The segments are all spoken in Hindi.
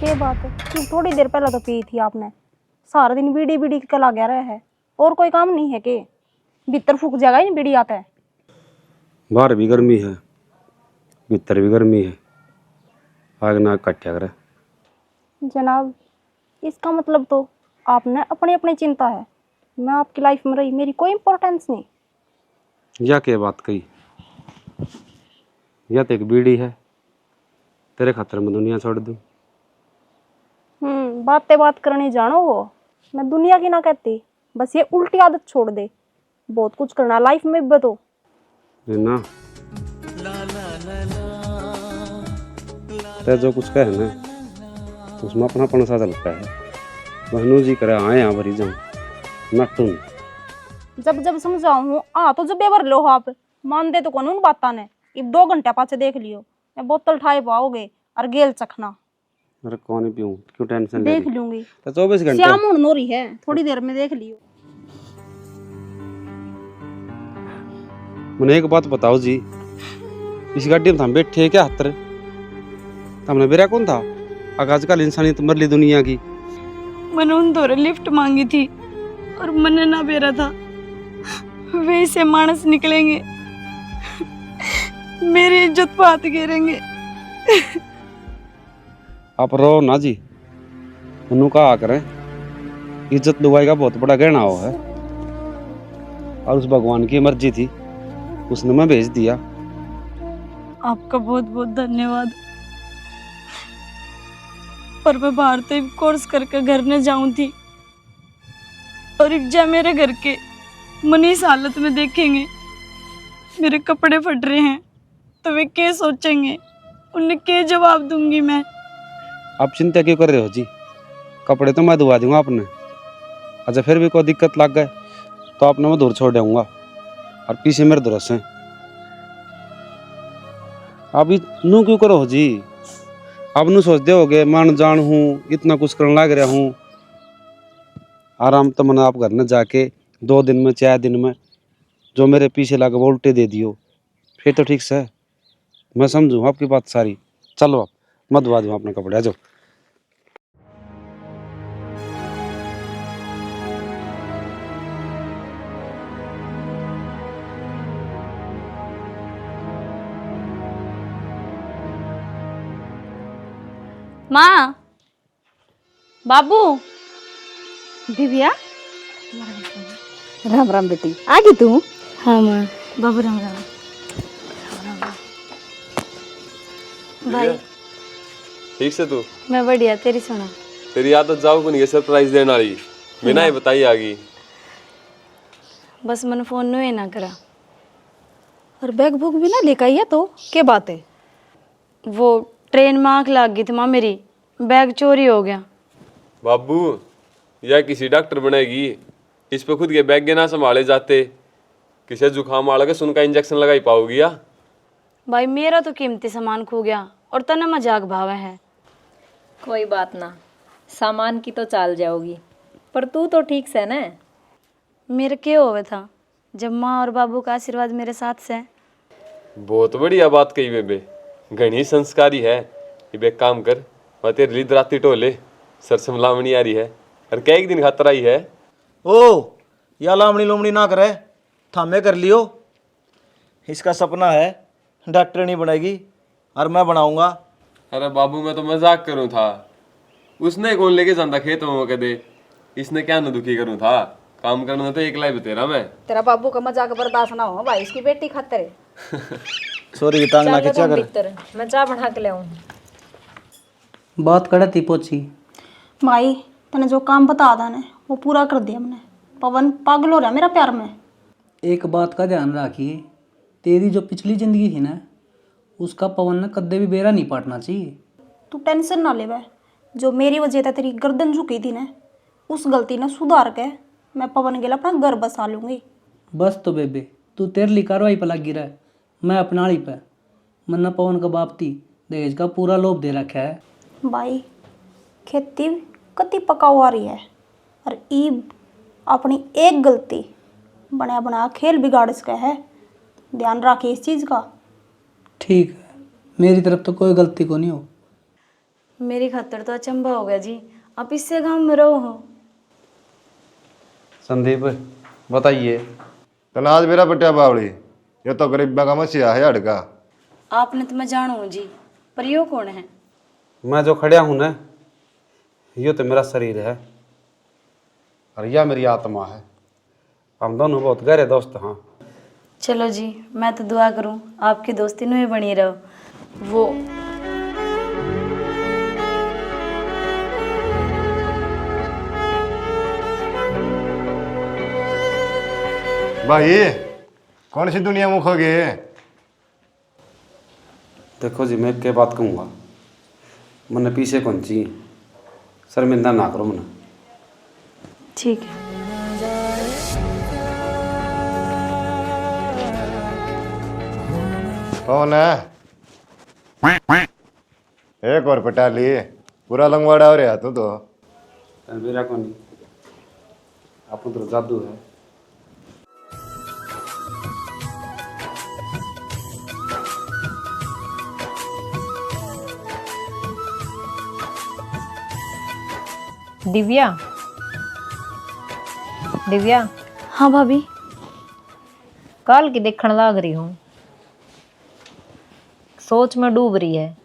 क्या बात है, क्यों थोड़ी देर पहले तो पी थी आपने। सारा दिन बीड़ी बीड़ी के लगा गया रहा है, और कोई काम नहीं है के? भीतर फूक जाएगा ही बीड़ी आता है। बाहर भी गर्मी है, भीतर भी गर्मी है, आग ना कट्या करे। जनाब, इसका मतलब तो आपने अपनी अपनी चिंता है, मैं आपकी लाइफ में रही, मेरी कोई इम्पोर्टेंस नहीं। या क्या बात कही, या तो एक बीड़ी है, तेरे खातर मैं दुनिया छोड़ दूं। बातें बात करने जानो वो, मैं दुनिया की ना कहती, बस ये उल्टी आदत छोड़ दे। बहुत कुछ करना लाइफ में भी तो। है ना, ते जो कुछ कहे ना तो उसमें अपना पन सा चलता है। बहनू जी करे आए यहाँ भरी जाऊं ना तुम। जब जब समझाऊं तो जब बेवर लो आप मान दे तो कौन उन बाता ने। अब 2 घंटे पाछे देख लियो, मैं बोतल ठाए पाओगे और गेल चखना। अरे कौन पीऊं, क्यों टेंशन ले देख रही? लूंगी, तो 24 घंटे श्याम हुन नोरी है, थोड़ी देर में देख लियो। मैंने एक बात बताओ जी, इस गाड़ी में हम बैठे हैं क्या हतर? हमने बेरा कौन था? आजकल इंसानियत मर ली दुनिया की। मैंने उन दौरे लिफ्ट मांगी थी और मैंने ना बेरा था, वैसे मानस निकलेंगे, मेरी इज्जत बात गिरेंगे। आप रो ना जी, मनु कहा करें इज्जत लुगाई का बहुत बड़ा गहना हो है, और उस भगवान की मर्जी थी, उसने मैं भेज दिया। आपका बहुत बहुत धन्यवाद। पर मैं बाहर तो कोर्स करके घर न जाऊं थी, और इज्जा मेरे घर के मन इस हालत में देखेंगे, मेरे कपड़े फट रहे हैं तो वे क्या सोचेंगे, उन्हें क्या जवाब दूंगी मैं? आप चिंता क्यों कर रहे हो जी, कपड़े तो मैं धुआ दूंगा आपने। अच्छा फिर भी कोई दिक्कत लग गए तो आपने मैं दूर छोड़ दूंगा, और पीछे मेरे दुरस हैं। आप नू क्यों करो हो जी, आप नू सोचते होगे मान जान हूँ, इतना कुछ करने लग रहा हूँ। आराम तो मैंने आप घर में जाके 2 दिन में 4 दिन में जो मेरे पीछे लगे वो उल्टे दे दियो, फिर तो ठीक से मैं समझूँ आपकी बात सारी। चलो आप मत धुआ दूँ अपने कपड़े, आ जाओ। माँ, बाबू, दिव्या, राम राम बेटी, आ गई तू? हाँ माँ, बाबू राम राम। भाई ठीक से तू? मैं बढ़िया, तेरी सुना? तेरी आदत जाओ को नहीं सरप्राइज देने वाली, बिना ही बताई आ गई। बस मैंने फोन नु ना करा। और बैग भूग भी ना लेकर आई है तो क्या बात है? वो ट्रेन में आँख लग गई थी माँ मेरी, बैग चोरी हो गया। बाबू, या किसी डॉक्टर बनेगी, इस पे खुद के बैग ना संभाले जाते, किसी जुकाम वाला के सुन का इंजेक्शन लगाई पाओगी या? भाई मेरा तो कीमती सामान खो गया और तने मजाक भावे है। कोई बात ना, सामान की तो चाल जाओगी, पर तू तो ठीक से ना? मेरे क्या होवे था जब माँ और बाबू का आशीर्वाद मेरे साथ से। बहुत बढ़िया बात कही बेबे, घनी संस्कारी है। ये एक काम कर, वह तेरे लिए राती टोले सरसम लावणी आ रही है, और क्या एक दिन खातर आई है। ओ या लामड़ी लोमड़ी ना करे, थामे कर लियो। इसका सपना है डॉक्टर नहीं बनेगी और मैं बनाऊंगा। अरे बाबू मैं तो मजाक करूं था, उसने कौन लेके जाता खेत में कदे, इसने क्या न दुखी करूं था, काम करना तो एक लाइफ तेरा मैं। तेरा बाबू का मजाक बर्दाश्त ना हो भाई, इसकी बेटी खातर है। सॉरी की टांग ना चलो खींचा तुम कर। भीतर, मैं चाय बना के ले आऊं। बात कड़ा थी पोची। भाई तने जो काम बता था ने वो पूरा कर दिया हमने। पवन पागल हो रहा है मेरा प्यार में। एक बात का ध्यान रखिए, तेरी जो पिछली जिंदगी थी ना, उसका पवन ने कद्दे भी बेरा नहीं पाटना चाहिए। तू टेंशन ना ले, जो मेरी वजह से तेरी गर्दन झुकी थी ना, उस गलती ने सुधार के मैं पवन के लिए अपना घर बसा लूंगी। बस तो बेबे, तू तेरे ली कार्रवाई पर लग गिरा है, मैं अपनाड़ी पे। मन्ना पवन का बाप थी, दहेज का पूरा लोभ दे रखा है। भाई खेती कति पका हुआ रही है, और ईब अपनी एक गलती बना बना खेल बिगाड़ सके है, ध्यान रखिए इस चीज़ का। ठीक है, मेरी तरफ तो कोई गलती को नहीं हो। मेरी खातर तो अचंभा हो गया जी, आप इससे गांव में रहो हो। संदीप बताइए। तनाज मेरा बटिया बावली, ये तो गरीबा का मसीहा है अड़का। आपने तो मैं जानू हूँ जी, पर यो कौन है? मैं जो खड़ा हूं ना, ये तो मेरा शरीर है और यह मेरी आत्मा है। हम दोनों बहुत गहरे दोस्त हैं। चलो जी, मैं तो दुआ करूँ आपकी दोस्ती में बनी रहो। वो भाई कौन सी दुनिया मुख हो गए? देखो जी, मैं क्या बात कहूँगा, मैंने पीछे कौन चाहिए, शर्मिंदा ना करो मैंने। ठीक है। कौन है? एक और पटाली, पूरा लंगवाड़ा हो रहा तू तो। मेरा कौन नहीं, आप तो जादू है। दिव्या, दिव्या, हाँ भाभी। काल की देखने लाग रही हूँ, सोच में डूब रही है।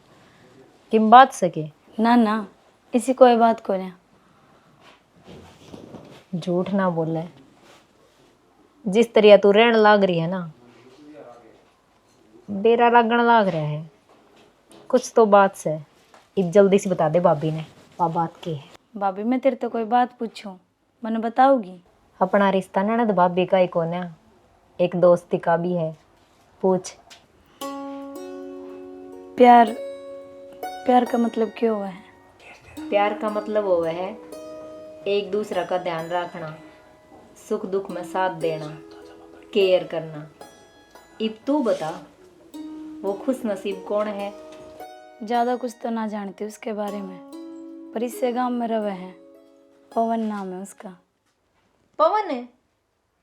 किम बात सके? ना ना, इसी कोई बात को ना। झूठ ना बोले। जिस तरह तू रहन लाग रही है ना, बेरा लगन लाग रहा है। कुछ तो बात से, अब जल्दी से बता दे भाभी ने बात की है। भाभी मैं तेरे तो कोई बात पूछूं, मैंने बताओगी? अपना रिश्ता ननद भाभी का ही कोन है, एक दोस्ती का भी है। पूछ। प्यार, प्यार का मतलब क्या हुआ है? प्यार का मतलब वो है एक दूसरा का ध्यान रखना, सुख दुख में साथ देना, केयर करना। अब तू बता, वो खुश नसीब कौन है? ज़्यादा कुछ तो ना जानती उसके बारे में, पर इससे गांव में रवे हैं। पवन नाम है उसका। पवन है?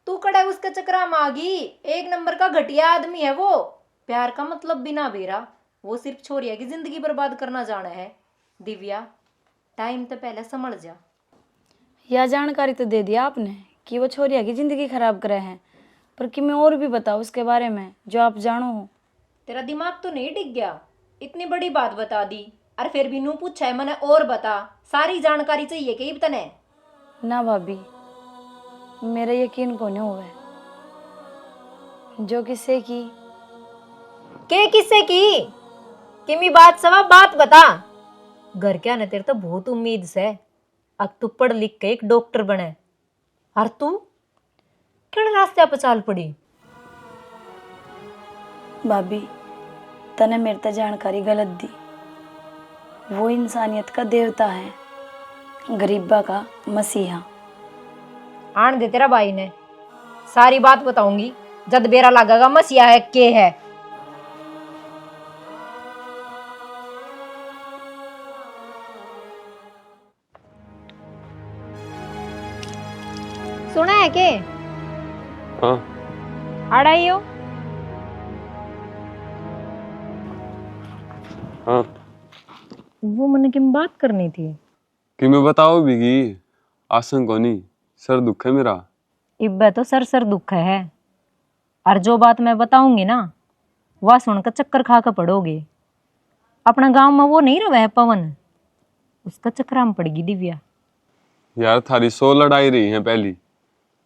तू कड़ा उसके चक्रा में आ गई। एक नंबर का घटिया आदमी है वो। प्यार का मतलब बिना बेरा, वो सिर्फ छोरिया की जिंदगी बर्बाद करना जाना है। दिव्या, टाइम तो पहले समझ जा। यह जानकारी तो दे दिया आपने कि वो छोरिया की जिंदगी खराब करे हैं, पर कि मैं और भी बताऊँ उसके बारे में जो आप जानो हो। तेरा दिमाग तो नहीं डिग गया? इतनी बड़ी बात बता दी और फिर भी नू पूछा है मैंने और बता। सारी जानकारी चाहिए कि तने? ना भाभी, मेरा यकीन को नहीं हुआ है। जो किससे की के किससे की? किमी बात सवा बात बता। घर क्या न तेरे तो बहुत उम्मीद से, अब तू पढ़ लिख के एक डॉक्टर बने और तू किन रास्ते पे चाल पड़ी? भाभी, तने मेरे तो जानकारी गलत दी। वो इंसानियत का देवता है, गरीबा का मसीहा। आन दे तेरा भाई ने, सारी बात बताऊंगी जद बेरा लगेगा मसीहा है के है। सुना है के? हाँ आड़ाई हो? हाँ, वो मन की बात करनी थी कि मैं बताओ बिगी, आसन को नहीं, सर दुख है मेरा। इब्बे तो सर दुख है, और जो बात मैं बताऊंगी ना वह सुनकर चक्कर खा कर पड़ोगे। अपना गांव में वो नहीं रहा है पवन, उसका चक्कर में पड़ेगी दिव्या। यार थारी 100 लड़ाई रही है पहली,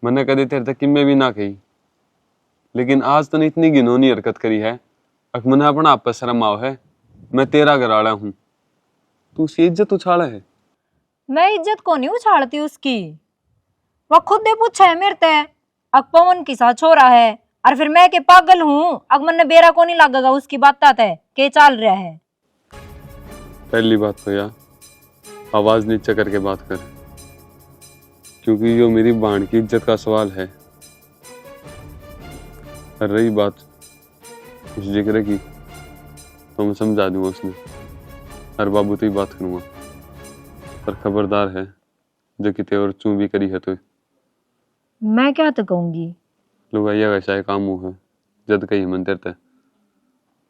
मैंने कभी तेरे तक किम्मे भी ना कही, लेकिन आज तूने इतनी घिनौनी हरकत करी है, अक मैंने अपना आप पर शर्म आओ है। मैं तेरा घरवाला हूँ, तू उसकी इज्जत उछाला है। मैं इज्जत को नहीं उछालती उसकी, वह खुद ने पूछा है मेरे ते अक पवन की साथ छोरा है, और फिर मैं के पागल हूँ अक मन बेरा को नहीं लगेगा उसकी बात है के चाल रहा है। पहली बात तो यार आवाज नीचे करके बात कर, क्योंकि जो मेरी बहन की इज्जत का सवाल है। और रही बात उस जिक्र की, तो मैं समझा दूंगा उसने, हर बाबू तो ही बात करूंगा, पर खबरदार है जो किते और चू भी करी है तो मैं क्या तो कहूंगी, लुगाइया का शायद काम मुंह है जद कही मंदिर ते।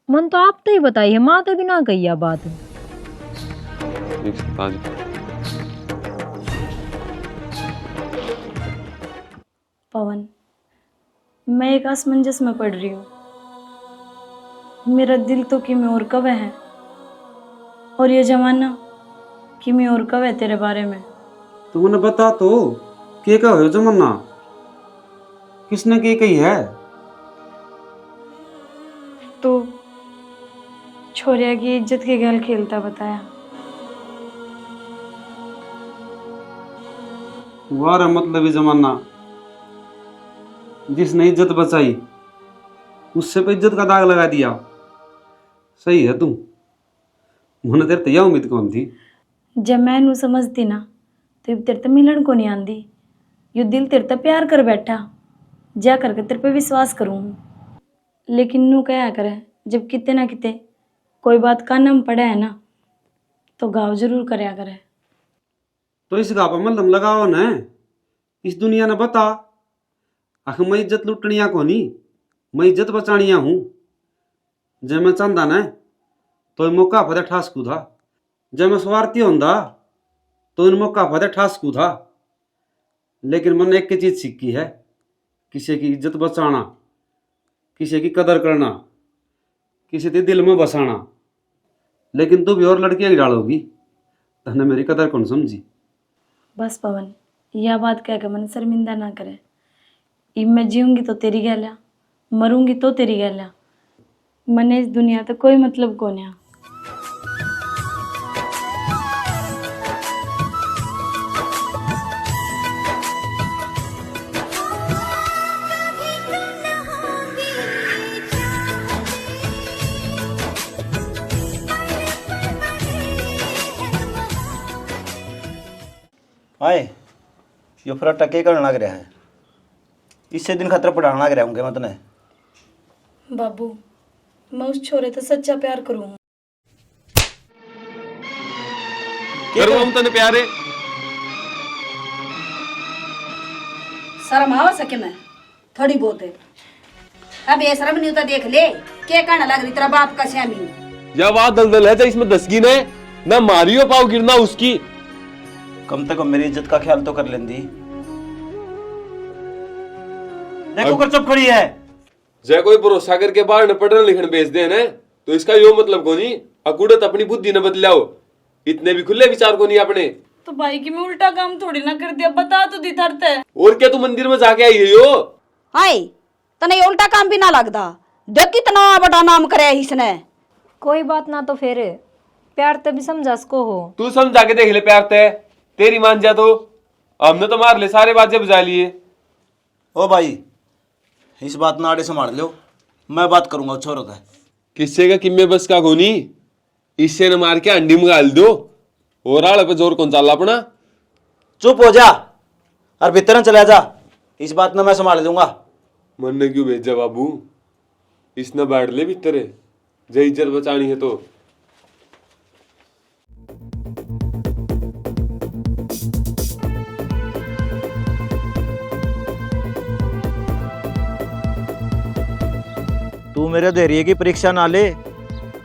मन तो आप तो ही बताइए, माँ तो भी ना कही बात। एक सप्ताह जी। पवन, मैं एक असमंजस में पड़ रही हूँ। मेरा दिल तो किमी और कब है, और ये जमाना किमी और कब है तेरे बारे में। तो मैंने बता तो के का हो जमाना किसने के कही है? तो छोरिया की इज्जत के गैल खेलता बताया। वारा मतलब ही जमाना जिसने इज्जत बचाई उससे पे इज्जत का दाग लगा दिया। सही है तुम, मैंने तेरे ते यह उम्मीद कौन थी। जब मैं नू समझती ना तो तेरे ते मिलन को नहीं आंदी। यू दिल तेरे ते प्यार कर बैठा, जा करके तेरे पे विश्वास करूँ। लेकिन नू क्या करे, जब किते ना किते कोई बात कान में पड़े है ना तो गाँव जरूर करया करे। तो इस गापा मल्लम लगाओ न, इस दुनिया ने बता आखिर मैं इज्जत लुटनिया को नहीं, मैं इज्जत बचानिया हूँ। जब मैं चाहता न तो इन मौका फते ठासकू था, जब मैं स्वार्थी होंदा तो इन मौका फते ठासकू था। लेकिन मैंने एक चीज सीखी है, किसी की इज्जत बचाना, किसी की कदर करना, किसी के दिल में बसाना। लेकिन तू भी और लड़कियां ही डालोगी, तने मेरी कदर कौन समझी। बस पवन, यह बात कह के मन शर्मिंदा ना करे। इब मैं जीऊंगी तो तेरी गैल्या, मरूंगी तो तेरी गैल्या। मने इस दुनिया तो कोई मतलब को नहीं। आए यो फराटा के करने लग रहा है, इससे दिन खतरा पढ़ाने लग रहा हूँ मैं तने। बाबू, मैं उस छोरे तो सच्चा प्यार करूंगा। करो हम तने प्यारे। शर्म आवा सके मैं थोड़ी बहुत है। अब ये शर्म नहीं होता, देख ले क्या कहना लग रही तेरा बाप का श्यामी। या बात दलदल है, इसमें दसगी ने ना मारियो पाव गिरना उसकी। कम से कम मेरी इज्जत का ख्याल तो कर लेंदी। देखो कर चुप खड़ी है। जय कोई भरोसा करके बाहर न पढ़ने लिखने भेज दे न तो इसका यो मतलब को नहीं अकुड़त अपनी बुद्धि न बदलाओ। इतने भी खुले विचार को नहीं अपने। तो भाई की मैं उल्टा काम थोड़ी ना कर दिया, बता तो दी थरते। और क्या तू मंदिर में जाके आई है यो? हाय तने ये उल्टा काम भी ना लगता, देख कितना बड़ा नाम करे इसने। कोई बात ना, तो फिर प्यार ते भी समझा सको हो। तू समझा के देख ले प्यार ते, तेरी मान जा तो हमने तो मार ले सारे बाजे बजा लिए। ओ भाई इस बात ना आड़े संभाल लो, मैं बात करूंगा छोरों का। किससे का किम्मे बस का गोनी, इससे न मार के अंडी में गाल दो और आड़ पे जोर कौन चाला अपना। चुप हो जा और भीतर चला जा, इस बात ना मैं संभाल दूंगा। मन ने क्यों भेजा बाबू, इसने बैठ ले भीतर जय इज्जत बचानी है तो। तू मेरे धैर्य की परीक्षा ना ले,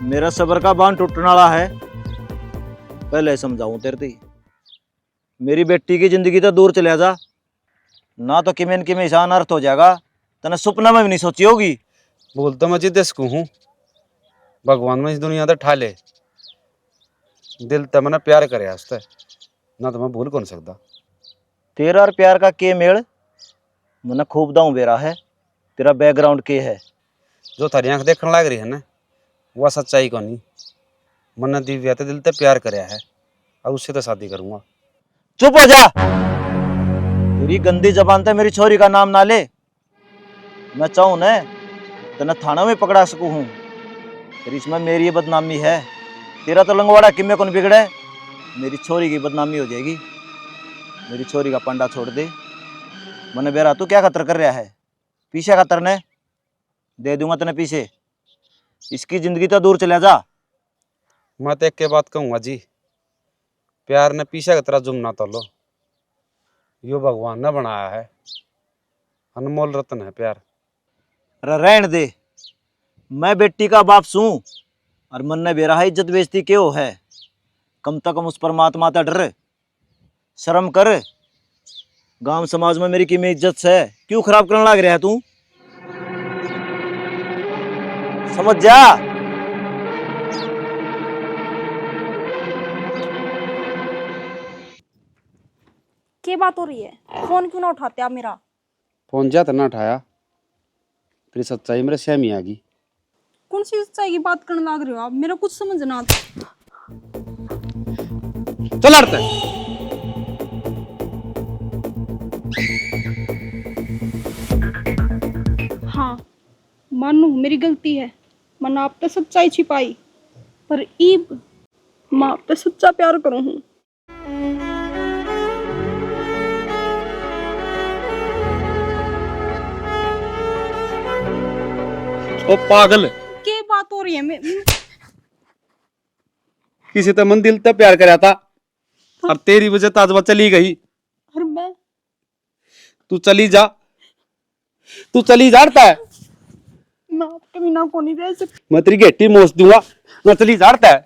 मेरा सब्र का बांध टूटने वाला है। पहले समझाऊं तेरे ती, मेरी बेटी की जिंदगी तो दूर चले जा ना, तो किमें किमें ईशान अर्थ हो जाएगा। तने सपना में भी नहीं सोची होगी। बोल तो मैं जिद्देस को हूँ, भगवान में इस दुनिया तो ठाले दिल ते मैंने प्यार करे हंसते ना, तो मैं भूल कौन सकता। तेरा और प्यार का के मेल मैंने खूब दाऊं बेरा है। तेरा बैकग्राउंड के है जो थारी आंख देखने लग रही है ना, वह सच्चाई को नहीं। मैंने दिव्या ते दिल ते प्यार करया है और उससे तो शादी करूंगा। चुप हो जा, तेरी गंदी जबान ते मेरी छोरी का नाम ना ले। मैं चाहूं न तने थाना में पकड़ा सकूं हूं, फिर इसमें मेरी बदनामी है। तेरा तो लंगवाड़ा किम्मे कौन बिगड़े, मेरी छोरी की बदनामी हो जाएगी। मेरी छोरी का पंडा छोड़ दे। मैंने बेरा तू क्या खतर कर रहा है, पीछे खतर ने दे दूंगा तने पीछे। इसकी जिंदगी तो दूर चले जा। मैं तो एक के बात कहूंगा जी, प्यार ने पीछे की तरह जुमना तो लो, यो भगवान ने बनाया है, अनमोल रत्न है प्यार। रहन दे, मैं बेटी का बाप सूं और मन ने बेरा है इज्जत बेइज्जती क्यों है। कम से कम उस परमात्मा का डर, शर्म कर। गांव समाज में मेरी कीमत इज्जत है, क्यों खराब करने लग रहा है तू? समझ जा। क्या बात हो रही है? फोन क्यों ना उठाते आप मेरा? फोन जा ना उठाया, तेरी सच्चाई मेरे सहमी आ गई। कौन सी सच्चाई की बात करने लग रहे हो आप? मेरा कुछ समझ ना आता। चल हटते। हाँ, मानो मेरी गलती है, मैंने आप पे सच्चाई छिपाई, पर ईब मैं आप पे सच्चा प्यार करूँ हूँ। ओ पागल, क्या बात हो रही है? किसी तो मन दिल तक प्यार कराया था और तेरी वजह ताजवा चली गई। और मैं तू चली जा, तू चली जाता है। मैं आपके बिना को नहीं रह सकती। मैं तेरी गेटी मोच दूंगा, मैं चली जाता है।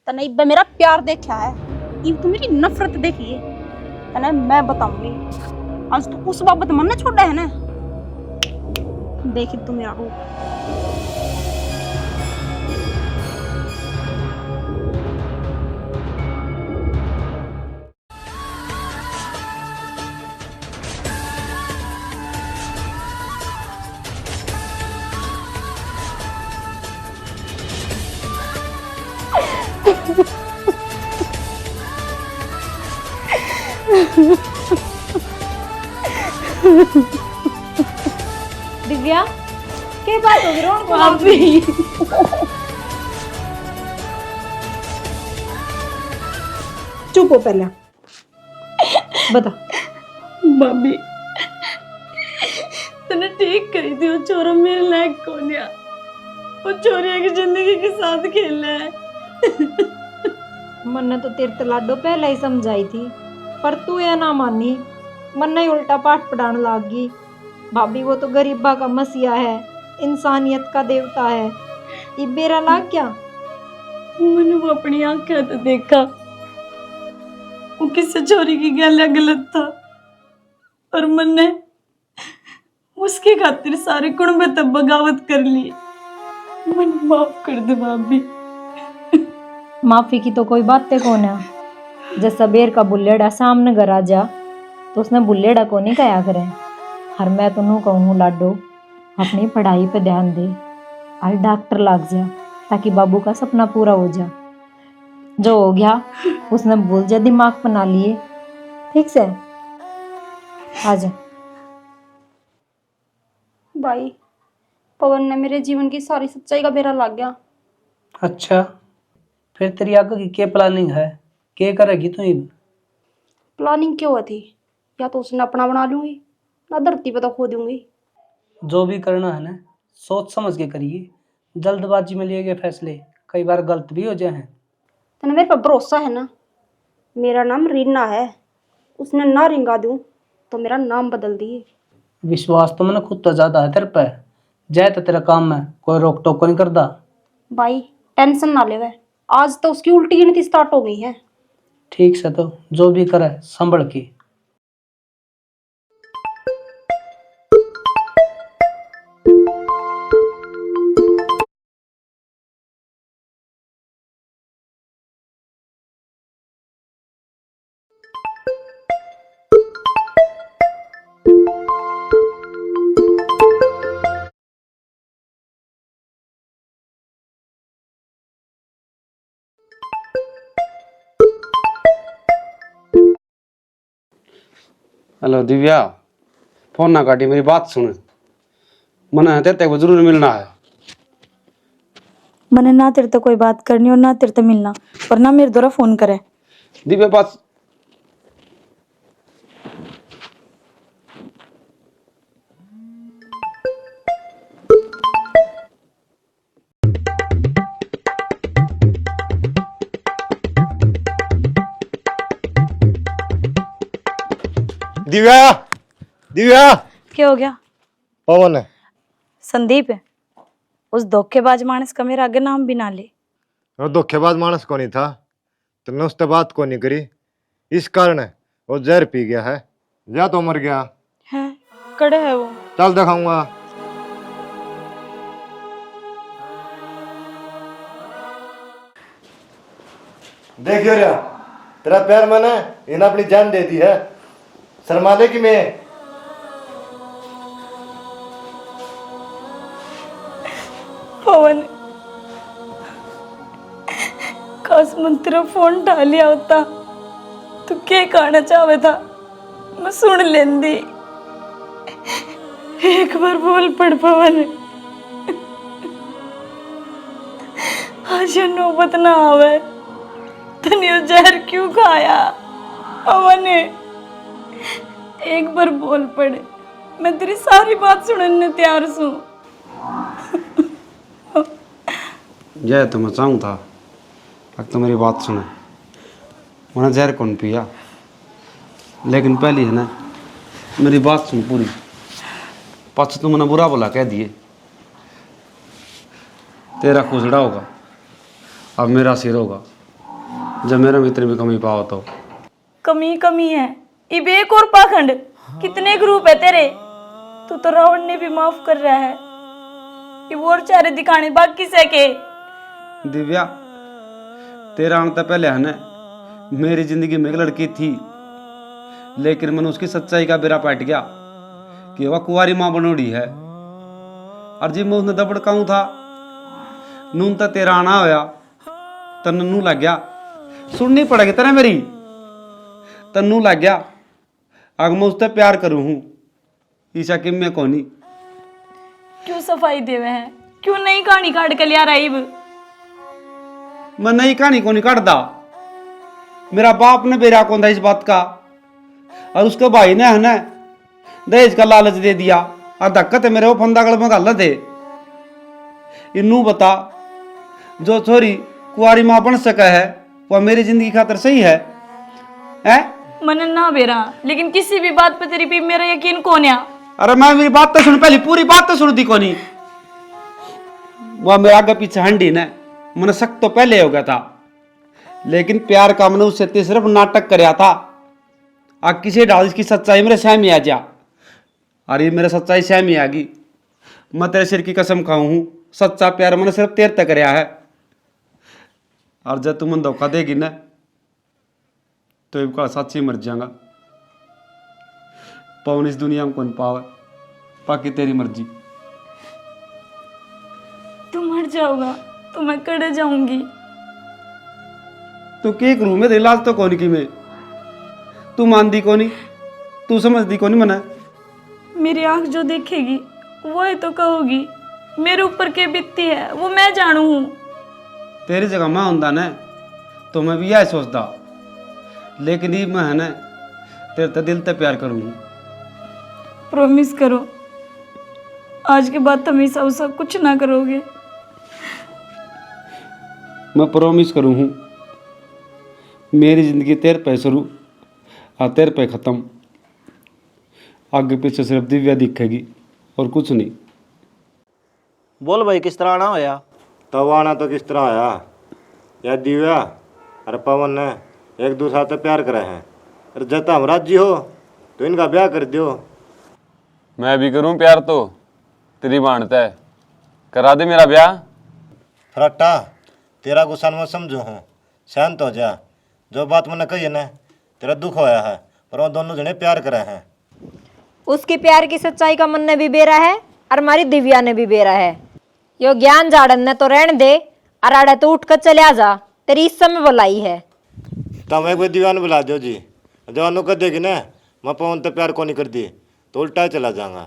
तने इब्बे मेरा प्यार देखा है, इब तो मेरी नफरत देखी है। तने मैं बताऊंगी, आज तो उस बाबत मन न छोड़ा है ना। देखी तू मेरा रूप। दिव्या, क्या बात होगी? रोन को भाभी चुप हो पहले। बता। भाभी तूने ठीक कही थी, वो छोरा मेरे लायक कौन है? वो छोरिया की जिंदगी के साथ खेलना है। मन ने तो तेरे ते लाडो पहले ही समझाई थी, पर तू ये ना मानी। मन ने ही उल्टा पाठ पढ़ाने लाग गई। भाभी वो तो गरीबा का मसीहा है, इंसानियत का देवता है। ये बेरा लाग क्या? मैंने वो अपनी आंखें तो देखा, वो किसी छोरी की गैला गलत था और मैंने उसके खातिर सारे कुण में तब बगावत कर ली। मन माफ कर दे भाभी। माफी की तो कोई बातें कौन है। जैसा बेर का बुल्लेड़ा सामने घर आ जा तो उसने बुल्लेड़ा को नहीं कहा करे। हर मैं तो नू कहूँ लाडो, अपनी पढ़ाई पे ध्यान दे, आज डॉक्टर लाग जा ताकि बाबू का सपना पूरा हो जा। जो हो गया उसने भूल जा दिमाग बना लिए। ठीक से आजा। भाई, पवन ने मेरे जीवन की सारी सच्चाई का बेरा लाग गया। अच्छा, फिर तेरी आगे की क्या प्लानिंग है? क्या करेगी तू? प्लानिंग क्यों हुआ थी? या तो उसने अपना बना लूंगी, ना धरती पे तो खो दूंगी। जो भी करना है ना, सोच समझ के करिए। जल्दबाजी में लिए गए फैसले कई बार गलत भी हो जाए हैं। तने मेरे पर भरोसा है ना? मेरा नाम रीना है, उसने ना रिंगा दूं तो मेरा नाम बदल दिए। विश्वास तो मैंने खुद तो ज्यादा है तेरे पे। जाए तो तेरा काम में कोई रोक टोक नहीं करता। भाई टेंशन ना ले, आज तो उसकी उल्टी गिनती स्टार्ट हो गई है। ठीक से तो जो भी करे संभल की। हेलो दिव्या, फोन ना काटी, मेरी बात सुन। मना तेरे तक जरूर मिलना है। मैंने ना तेरे तो कोई बात करनी और ना तेरे तो मिलना, पर ना मेरे द्वारा फोन करे। दिव्या बात दिव्या, दिव्या। क्या हो गया? पवन है। संदीप है, उस धोखेबाज मानस का मेरा आगे नाम भी ना ले। वो धोखेबाज मानस को नहीं था, तुमने उससे बात को नहीं करी, इस कारण वो जहर पी गया है या तो मर गया। है कड़े है वो। चल दिखाऊंगा। देखियो रे, तेरा प्यार मैंने इन्हें अपनी जान दे दी है, शर्मा ले कि मैं। पवन, काश मन तेरा फोन उठा लिया होता, तू क्या कहना चाहे था मैं सुन लेंदी। एक बार बोल पड़ पवन, आज ये नौबत ना आवे। तने वो जहर क्यों खाया पवन? एक बार बोल पड़े, मैं तेरी सारी बात सुनने तैयार हूँ। यह तो मैं चाहूँ था, अब तो मेरी बात सुने। मैंने जहर कौन पिया, लेकिन पहली है ना मेरी बात सुन पूरी। पाछ तो मैंने बुरा भला कह दिए, तेरा खुजड़ा होगा अब मेरा सिर होगा जब मेरा मित्र भी कमी पाओ तो। कमी कमी है इब एक और पाखंड। कितने ग्रुप है तेरे, तू तो रावण ने भी माफ कर रहा है, ये और चारे दिखाने बाकी से के। दिव्या, तेरा आने तो पहले है ना मेरी जिंदगी में एक लड़की थी, लेकिन मैंने उसकी सच्चाई का बेरा पाट गया कि वह कुंवारी माँ बनोड़ी है। और जब मैं उसने दबड़काऊं था नून तो तेरा आना होया तो नन्नू लग गया। सुननी पड़ेगी तेरे मेरी, तन्नू लग गया। अगर मैं उससे प्यार करूं हूं ईशा कि मैं कोनी। क्यों सफाई देवे हैं, क्यों नहीं कहानी काट के लिया रही? मैं नई कहानी को नहीं काटता। मेरा बाप ने बेरा कौन था इस बात का, और उसके भाई ने है ना दहेज का लालच दे दिया और धक्कत मेरे वो फंदागढ़ में गाल थे। इनू बता, जो छोरी कुंवारी माँ बन सका है वह मेरी जिंदगी खातर सही है? मन ना बेरा, लेकिन किसी भी बात पे तेरी भी मेरा यकीन कौन है? अरे मैं मेरी बात तो सुन, पहली पूरी बात तो सुनती कोनी। वह मेरे आगे पीछे हंडी ने मैंने शक तो पहले हो गया था, लेकिन प्यार का मैंने उससे सिर्फ नाटक कराया था। आग किसी डाल इसकी सच्चाई मेरे सामने आ जा, अरे मेरे सच्चाई सामने आ गई। मैं तेरे सिर की कसम खाऊं हूं, सच्चा प्यार मैंने सिर्फ तेरे तक कराया है। और जब तुम धोखा देगी ना तो इनका सच्ची मर जाऊंगा। पवन इस दुनिया में कौन पावे, बाकी तेरी मर्जी। तू मर जाओगा तो मैं कड़े जाऊंगी। तू क्या करूं मैं, इलाज तो कौन की मैं। तू मानती कोनी, तू समझती कोनी मना। मेरी आंख जो देखेगी वो ही तो कहोगी। मेरे ऊपर के बीतती है वो मैं जानू हूं। तेरी जगह मैं होता ना तो मैं भी यह सोचता, लेकिन ये मैं है ना तेरे तो दिल से प्यार करूंगी। प्रॉमिस करो आज के बाद हमेशा उसा कुछ ना करोगे। मैं प्रॉमिस करूं हूं, मेरी जिंदगी तेरे पे शुरू और तेरे पे खत्म। आगे पीछे सिर्फ दिव्या दिखेगी और कुछ नहीं। बोल भाई किस तरह आना होया? तब आना तो किस तरह आया, या दिव्या और पवन ने एक दूसरे से प्यार करे हैं, और जब हम राजी हो तो इनका ब्याह कर दियो। मैं भी करूं प्यार तो तेरी मानता है, करा दे मेरा ब्याह। फराटा तेरा गुस्सा मैं समझो हूँ, शांत हो जा। जो बात मैंने कही है ना, तेरा दुख होया है, पर वो दोनों जने प्यार करे हैं। उसके प्यार की सच्चाई का मन ने भी बेरा है और हमारी दिव्या ने भी बेरा है। यो ज्ञान झाड़न ने तो रहने दे, अराड़े तो उठ कर चले आ जा, तेरी इस समय बुलाई है। तब एक बार दीवान बुला दो जी, जवानों कर देगी ना मैं पवन तो प्यार को नहीं कर दी तो उल्टा ही चला जाऊंगा।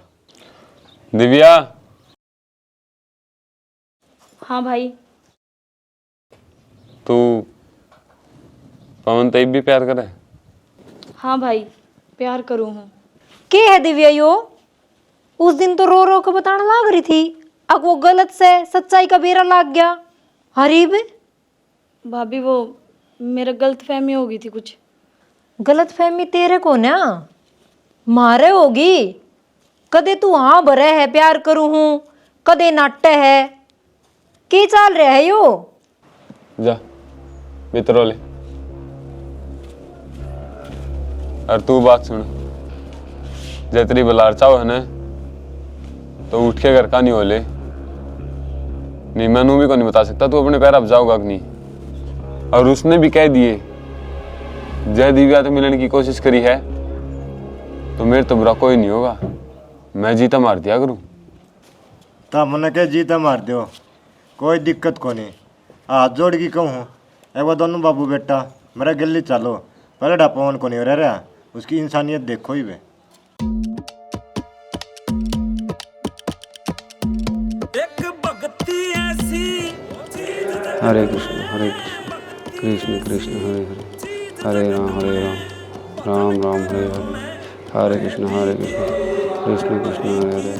दिव्या। हाँ भाई। तू पवन तब भी प्यार करे? हाँ भाई प्यार करूँ हूँ। के है दिव्या यो? उस दिन तो रो रो के बताने लाग रही थी, अब वो गलत से सच्चाई का बेरा लाग गया। हरीब भाभी वो मेरा गलत फहमी हो गई थी कुछ। गलत फहमी तेरे को ना मारे होगी। कदे तू हाँ भरे है प्यार करूं हूं, कदे नाट्य है, के चाल रहा है यो? जा भीतर ले। और तू बात सुन, जे तेरी बलार चाहो है ना तो उठ के घर का नहीं होले, नहीं मैनू भी को नहीं बता सकता तू अपने पैर अब जाओगा कि नहीं। और उसने भी कह दिए जय दिव्या तो मिलने की कोशिश करी है तो मेरे तो बुरा कोई नहीं होगा, मैं जीता मार दिया करूँ। तब मैंने कह जीता मार दो, कोई दिक्कत को नहीं। हाथ जोड़ की कहूँ एक बार दोनों बाबू बेटा मेरा गिल्ली चालो, पहले डा पवन को नहीं रह रहा, उसकी इंसानियत देखो ही वे। हरे कृष्ण कृष्ण कृष्ण हरे हरे, हरे राम राम राम हरे हरे, हरे कृष्ण कृष्ण कृष्ण हरे हरे,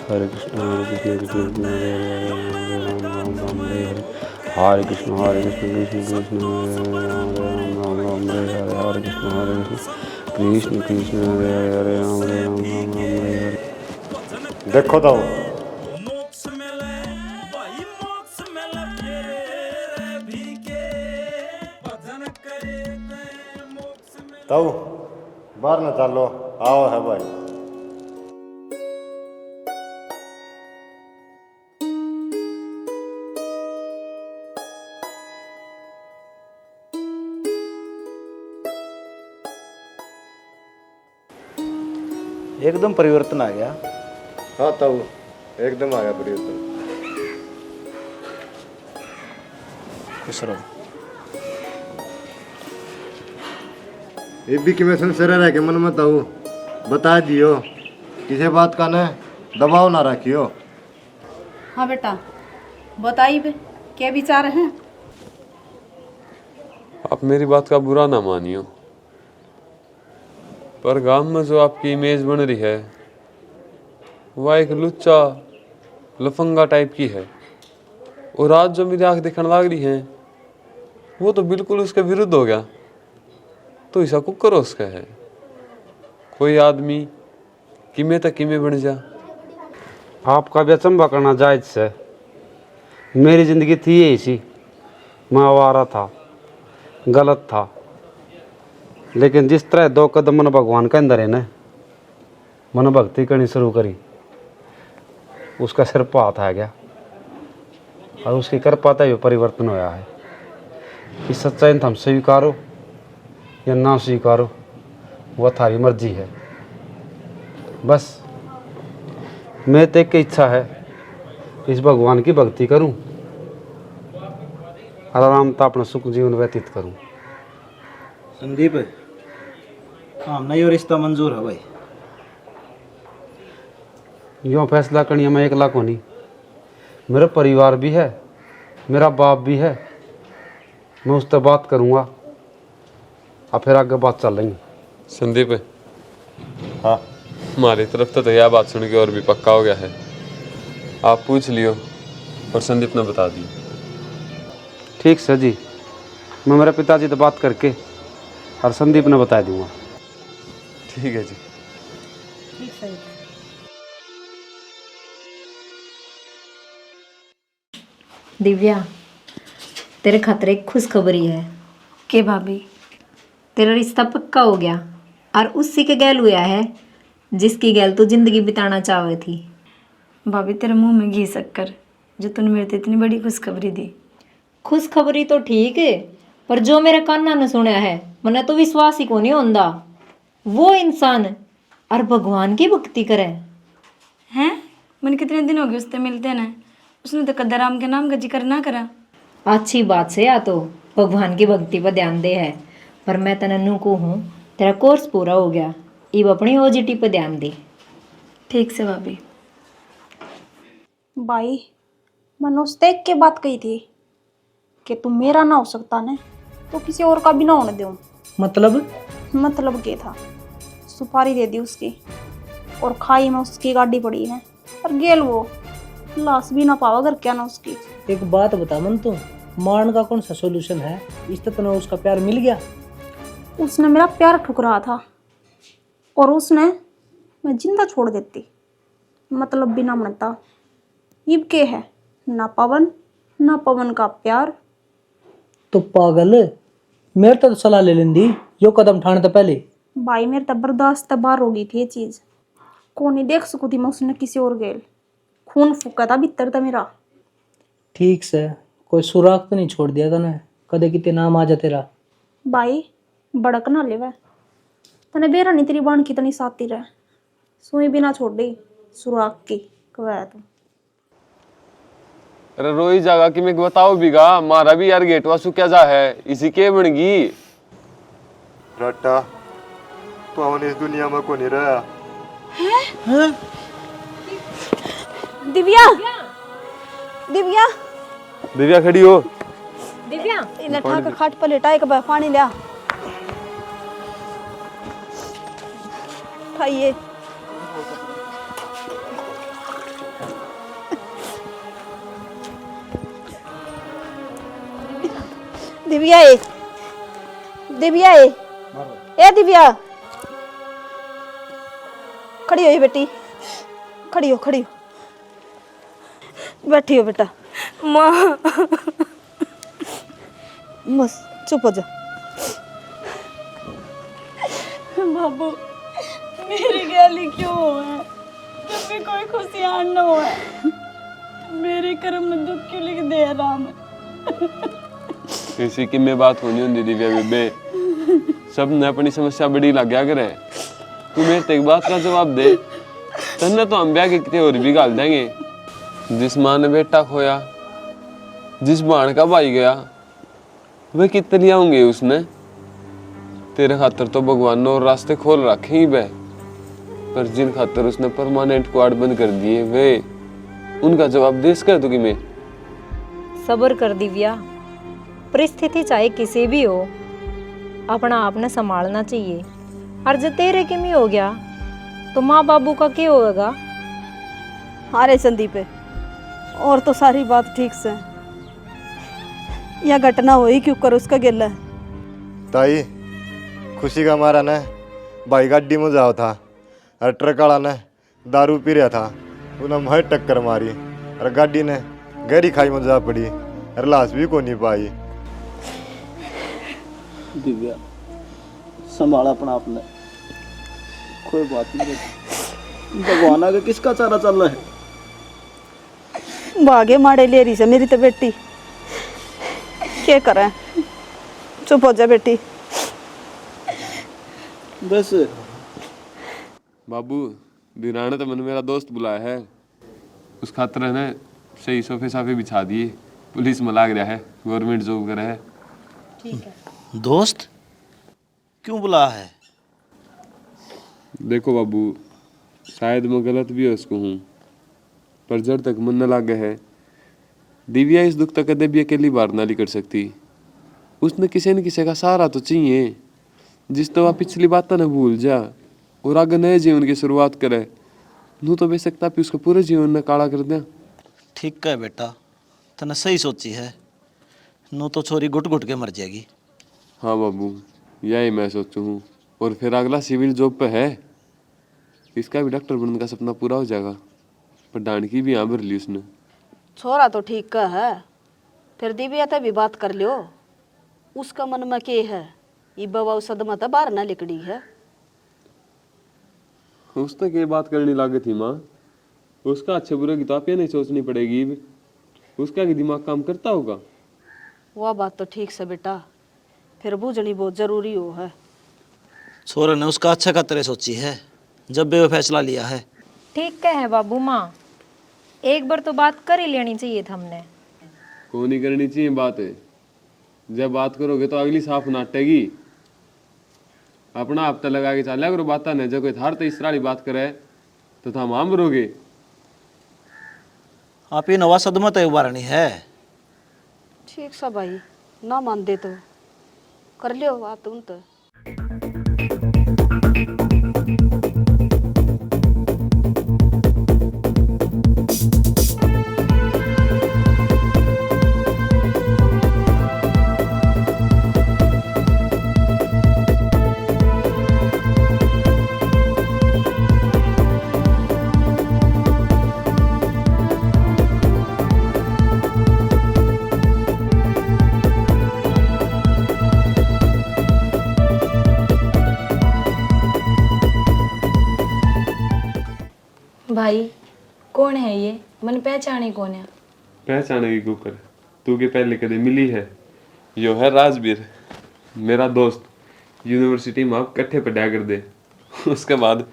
हरे कृष्ण कृष्ण कृष्ण हरे हरे, राम राम हरे हरे, हरे कृष्ण कृष्ण कृष्ण हरे राम राम हरे हरे, हरे कृष्ण कृष्ण हरे हरे, राम राम हरे हरे। देखो तो तब बाहर न चालो, आओ है भाई। एकदम परिवर्तन आ गया। हाँ तब एकदम आया परिवर्तन। खुश रहो। ये भी कि मैं संसार रह के मन में ताऊ बता दियो, किसी बात का न दबाव ना रखियो। हाँ बेटा बताइए क्या विचार हैं? आप मेरी बात का बुरा ना मानियो, पर गांव में जो आपकी इमेज बन रही है वह एक लुच्चा लफंगा टाइप की है, और आज जो मेरी आंख दिखने लग रही है वो तो बिल्कुल उसके विरुद्ध हो गया। तो ऐसा कुछ करो उसका है, कोई आदमी किमे तक किमे बन जा। आपका भी अचंबा करना जायज है। मेरी ज़िंदगी थी यही सी, मैं आवारा था, गलत था, लेकिन जिस तरह 2 कदम मन भगवान के अंदर है न, मन भक्ति करनी शुरू करी, उसका सिर पर हाथ आ गया और उसकी कृपा ही परिवर्तन होया है। कि सच्चाई हम स्वीकारो या ना स्वीकारो वह थारी मर्जी है। बस मैं तो एक इच्छा है इस भगवान की भक्ति करूं और आरामता अपना सुख जीवन व्यतीत करूं। संदीप, हाँ नहीं और रिश्ता मंजूर है भाई। यूँ फैसला करनी मैं अकेला को नहीं, मेरा परिवार भी है, मेरा बाप भी है, मैं उससे बात करूंगा और फिर आगे बात चल रही। संदीप, हाँ हमारी तरफ तो यह बात सुन के और भी पक्का हो गया है। आप पूछ लियो और संदीप ने बता दी। ठीक सर जी, मैं मेरे पिताजी से बात करके और संदीप ने बता दूंगा। ठीक है जी। ठीक है। दिव्या, तेरे खतरे एक खुशखबरी है के भाभी? तेरा रिश्ता पक्का हो गया और उसी के गैल हुआ है जिसकी गैल तू जिंदगी बिताना चाहे थी। भाभी तेरे मुंह में घी शक्कर, जो तूने मेरे से इतनी बड़ी खुशखबरी दी। खुशखबरी तो ठीक है, पर जो मेरे कान्ना ने सुना है मने तो विश्वास ही को नहीं होंदा। वो इंसान और भगवान की भक्ति करे हैं? मैंने कितने दिन हो गए उससे मिलते ना, उसने तो कद्दा राम के नाम का जिक्र ना करा। अच्छी बात से या तो भगवान की भक्ति पर ध्यान दे है, पर मैं तनन्नू को हूँ, तेरा कोर्स पूरा हो गया, अब अपनी ओजीटी पर ध्यान दे। ठीक से भाभी। भाई मैंने उस देख के बात कही थी कि तुम मेरा ना हो सकता ने तो किसी और का भी ना होने दूँ। मतलब क्या था, सुपारी दे दी उसकी और खाई में उसकी गाड़ी पड़ी है और गेल वो लाश भी ना पावा घर क्या ना उसकी। एक बात बता मन, तू मारने का कौन सा सोल्यूशन है? इस तक तो उसका प्यार मिल गया। उसने मेरा प्यार ठुकरा था और उसने मैं जिंदा छोड़ देती, मतलब बिना मनता। इब के है ना पवन का प्यार। तो पागल, मेरे तो सलाह ले लेंदी यो कदम उठाने तो पहले। भाई मेरे तब बर्दाश्त बाहर हो गई थी ये चीज। कौन नहीं देख सकू थी मैं उसने किसी और गेल। खून फूका था भीतर था मेरा। ठीक से कोई सुराग तो नहीं छोड़ दिया तने? कदे कितने नाम आ जा तेरा। भाई बड़क ना ले वह तने बेरा नहीं तेरी बाण की तनी साती रह सुई बिना छोड़ दी सुराग की कवा तू। अरे रोई जागा कि मैं बताओ बीगा मारा भी यार गेटवा सु क्या जा है इसी के बनगी। रट्टा तो हम इस दुनिया में को नहीं रहा। दिव्या दिव्या दिव्या खड़ी हो। दिव्या इन्हें ठाक खाट पर लेटा एक पानी लिया खाइए। दिव्या ए दिव्या ए दिव्या खड़ी हो ये बेटी खड़ी हो बैठी हो बेटा। माँ बस चुप हो जा। बाबू मेरी गैली क्यों हुआ कभी कोई खुशियां न हुआ मेरे कर्म में दुख क्यों लिख दे राम। इसी की में बात होनी होती दिव्या बेबे सब ने अपनी समस्या बड़ी लग गया करे। तू मेरे तेरी बात का जवाब दे तन्ने तो हम ब्याह के कितने और भी गाल देंगे। जिस माँ ने बेटा खोया जिस बाण का भाई गया वह कितने लिया होंगे उसने। तेरे खातर तो भगवान ने और रास्ते खोल रखे ही बे पर जिन खातर उसने परमानेंट क्वाड बंद कर दिए वे उनका जवाब देश कर दूंगी मैं। सब्र कर दिव्या परिस्थिति चाहे किसी भी हो अपना आपने संभालना चाहिए। और जो तेरे किमी हो गया तो माँ बाबू का क्या होगा। अरे संदीप और तो सारी बात ठीक से यह घटना हुई क्यों कर उसका गिला है। ताई खुशी का मारा ने भाई गाड़ी में जाओ था और ट्रक वाला ने दारू पी रहा था उन्हें मैं टक्कर मारी और गाड़ी ने गहरी खाई में जा पड़ी और लाश भी को नहीं पाई। दिव्या संभाल अपना आपने कोई बात नहीं भगवान आगे किसका चारा चल रहा है। भागे मारे ले रही से मेरी तो बेटी क्या करें। चुप हो जा बेटी। बस बाबू दीराने तो मैंने मेरा दोस्त बुलाया है उस खातर है ना सही सोफे साफे बिछा दिए पुलिस में लाग रहा है गवर्नमेंट जॉब कर है। ठीक है दोस्त क्यों बुला है? देखो बाबू शायद मैं गलत भी उसको हूँ पर जब तक मन न लागे है दिव्या इस दुख तक कदे भी अकेली बाहर ना कर सकती। उसने किसी न किसी का सहारा तो चाहिए जिस तो वह पिछली बात ना भूल जा और आगे नए जीवन की शुरुआत करे। नू तो बेसकता भी उसका पूरे जीवन ने काला कर दिया। ठीक है बेटा तने सही सोची है नू तो छोरी घुट घुट के मर जाएगी। हाँ बाबू यही मैं सोचूं हूँ और फिर अगला सिविल जॉब पे है इसका भी डॉक्टर बनने का सपना पूरा हो जाएगा पर डांड की भी यहाँ भर ली उसने। छोरा तो ठीक का है फिर दिव्या तो भी बात कर लियो उसका मन में के है ये बाबा सदमा तो बाहर ना लिकड़ी है। उसने क्या बात करनी लागे थी माँ उसका अच्छे बुरे की तो आप ये नहीं सोचनी पड़ेगी उसका भी दिमाग काम करता होगा। वह बात तो ठीक से बेटा फिर बूझनी बहुत जरूरी हो है। छोरे ने उसका अच्छा का तरह सोची है जब भी वो फैसला लिया है। ठीक है बाबू माँ एक बार तो बात कर ही लेनी चाहिए था हमने। को नहीं करनी चाहिए बात है जब बात करोगे तो अगली साफ नाटेगी अपना हफ्ता लगा के चल करो बात नहीं जब कोई थार तो इस तरह बात करे तो था माम रोगे। आप ये नवा सदमा तो उबारनी है। ठीक सा भाई ना मान दे तो कर लियो बात उन तो। भाई कौन है ये? मन पहचाने कौन है? पहचानेगी कुकर, तू के पहले कदे मिली है। यो है राजवीर, मेरा दोस्त। यूनिवर्सिटी में आप इकट्ठे पढ़ा कर दे। उसके बाद